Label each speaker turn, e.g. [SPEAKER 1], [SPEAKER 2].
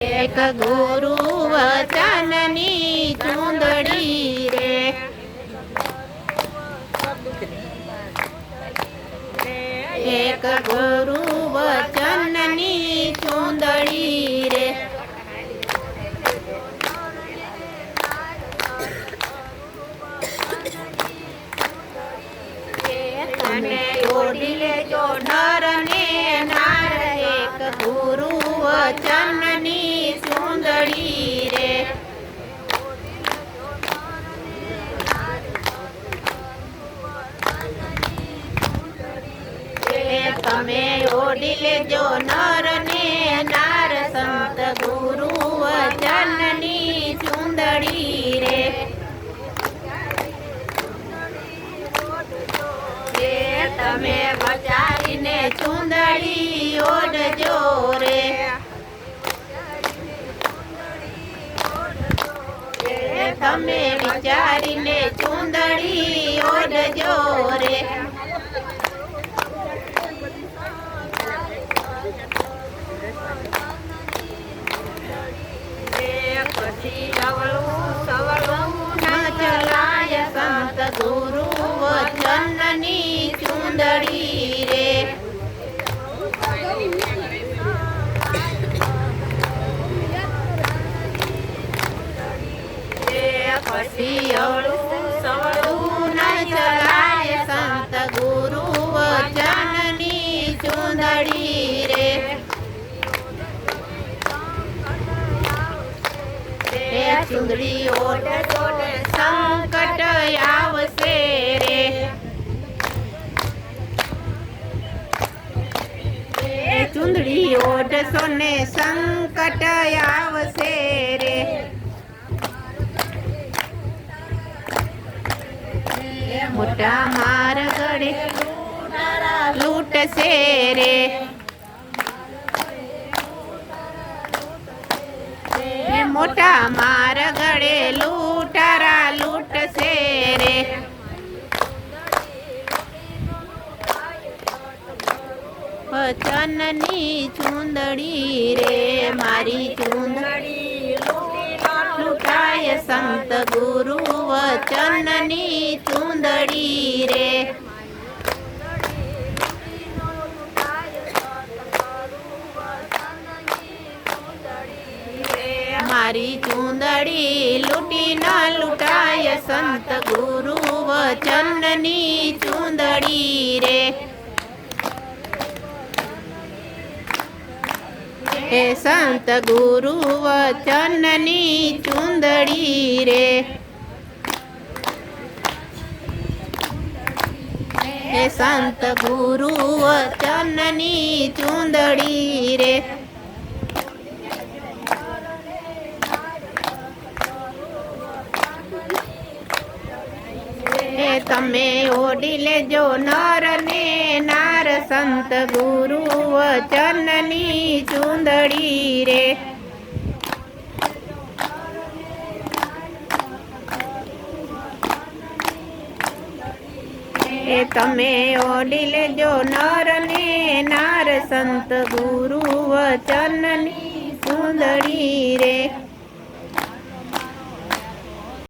[SPEAKER 1] એક ગુરુ વચનની ચૂંદડી રે, એક ગુરુ વચનની ચૂંદડી રે, તને ઓઢી લેજો નર ને નાર, એક ગુરુ વચનની ચૂંદડી રે, તમે ઓઢી લેજો નર ને નાર, સંત ગુરુ વચનની ચૂંદડી રે, તમે બચારીને ચૂંદડી ઓઢજો રે, તમે વિચારીને ચૂંદડી ઓઢજો રે, પછી અવળું સવળું ન ચલાય, સંત ગુરુ વચનની ચૂંદડી રે, પછી અવળું સવળું ન ચલાય, સંત ગુરુ વચનની ચૂંદડી રે, ચૂંદડી ઓઢજો ને સંકટ આવશે રે, ચૂંદડી ઓઢશો ને સંકટ આવશે રે, મોટા માર ગળે લૂટશે રે, મોટા માર ગળે લૂંટારા લૂટશે રે, વચનની ચૂંદડી રે, મારી ચૂંદડી લૂંટાય, સંત ગુરુ વચનની ચૂંદડી રે, મારી ચૂંદડી લૂંટી ન લૂંટાય, સંત ગુરુ વચનની ચૂંદડી રે, હે સંત ગુરુ વચનની ચૂંદડી રે, હે સંત ગુરુ વચનની ચૂંદડી રે, તમે ઓઢી લેજો નર ને નાર, સંત ગુરુ વચનની ચૂંદડી રે, તમે ઓઢી લેજો નર ને નાર, સંત ગુરુ વચનની ચૂંદડી રે.